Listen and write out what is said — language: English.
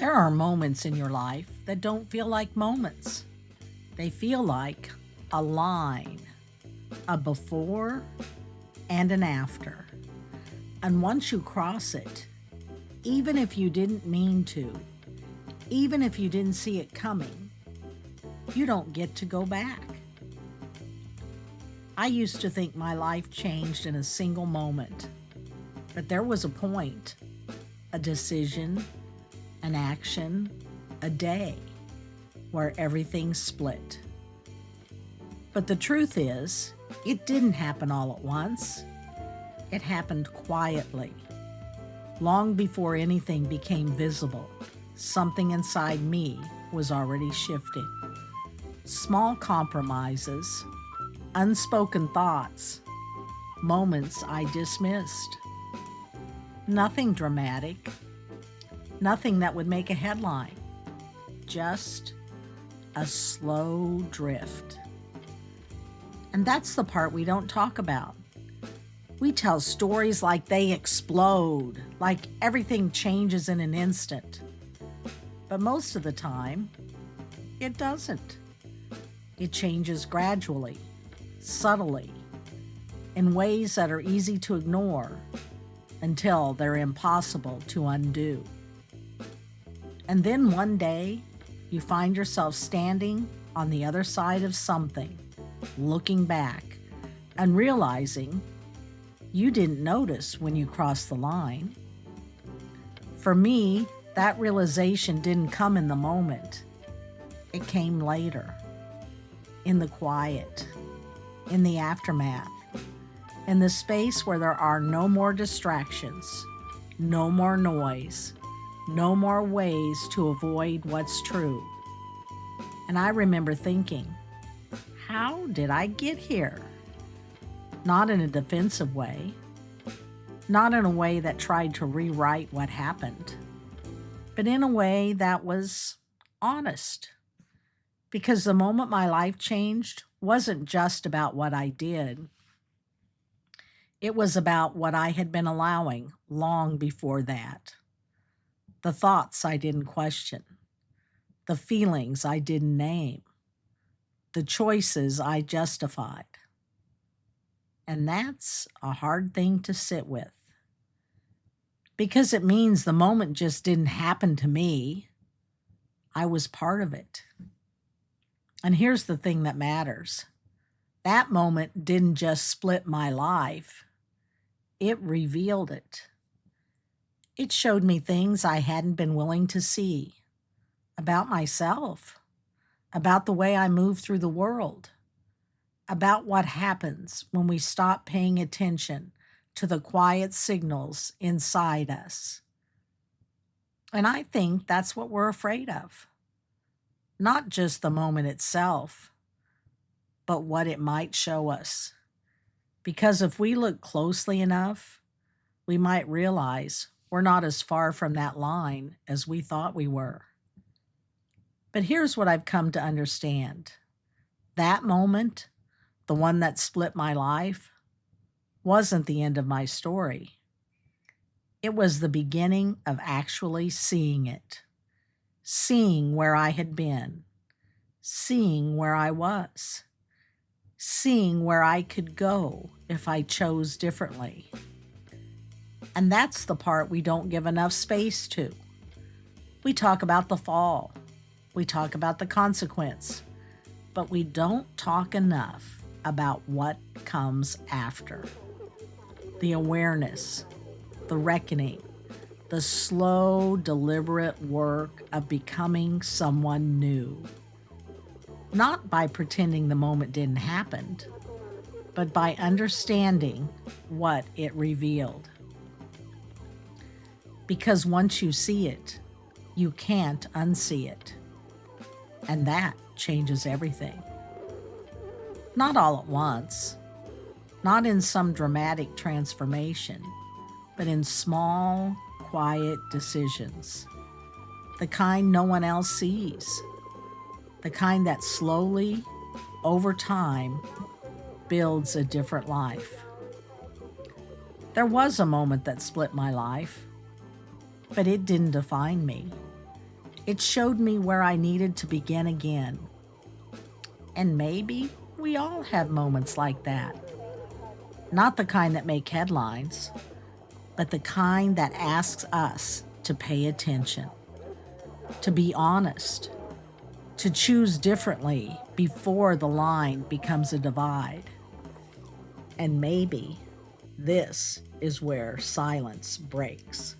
There are moments in your life that don't feel like moments. They feel like a line, a before and an after. And once you cross it, even if you didn't mean to, even if you didn't see it coming, you don't get to go back. I used to think my life changed in a single moment, but there was a point, a decision, an action, a day where everything split. But the truth is, it didn't happen all at once. It happened quietly. Long before anything became visible, something inside me was already shifting. Small compromises, unspoken thoughts, moments I dismissed. Nothing dramatic, nothing that would make a headline, just a slow drift. And that's the part we don't talk about. We tell stories like they explode, like everything changes in an instant. But most of the time, it doesn't. It changes gradually, subtly, in ways that are easy to ignore until they're impossible to undo. And then one day, you find yourself standing on the other side of something, looking back and realizing you didn't notice when you crossed the line. For me, that realization didn't come in the moment. It came later, in the quiet, in the aftermath, in the space where there are no more distractions, no more noise, no more ways to avoid what's true. And I remember thinking, how did I get here? Not in a defensive way, not in a way that tried to rewrite what happened, but in a way that was honest. Because the moment my life changed wasn't just about what I did, it was about what I had been allowing long before that. The thoughts I didn't question, the feelings I didn't name, the choices I justified. And that's a hard thing to sit with because it means the moment just didn't happen to me. I was part of it. And here's the thing that matters. That moment didn't just split my life. It revealed it. It showed me things I hadn't been willing to see about myself, about the way I move through the world, about what happens when we stop paying attention to the quiet signals inside us. And I think that's what we're afraid of. Not just the moment itself, but what it might show us. Because if we look closely enough, we might realize we're not as far from that line as we thought we were. But here's what I've come to understand. That moment, the one that split my life, wasn't the end of my story. It was the beginning of actually seeing it, seeing where I had been, seeing where I was, seeing where I could go if I chose differently. And that's the part we don't give enough space to. We talk about the fall, we talk about the consequence, but we don't talk enough about what comes after. The awareness, the reckoning, the slow, deliberate work of becoming someone new. Not by pretending the moment didn't happen, but by understanding what it revealed. Because once you see it, you can't unsee it. And that changes everything. Not all at once, not in some dramatic transformation, but in small, quiet decisions. The kind no one else sees. The kind that slowly, over time, builds a different life. There was a moment that split my life, but it didn't define me. It showed me where I needed to begin again. And maybe we all have moments like that. Not the kind that make headlines, but the kind that asks us to pay attention, to be honest, to choose differently before the line becomes a divide. And maybe this is where silence breaks.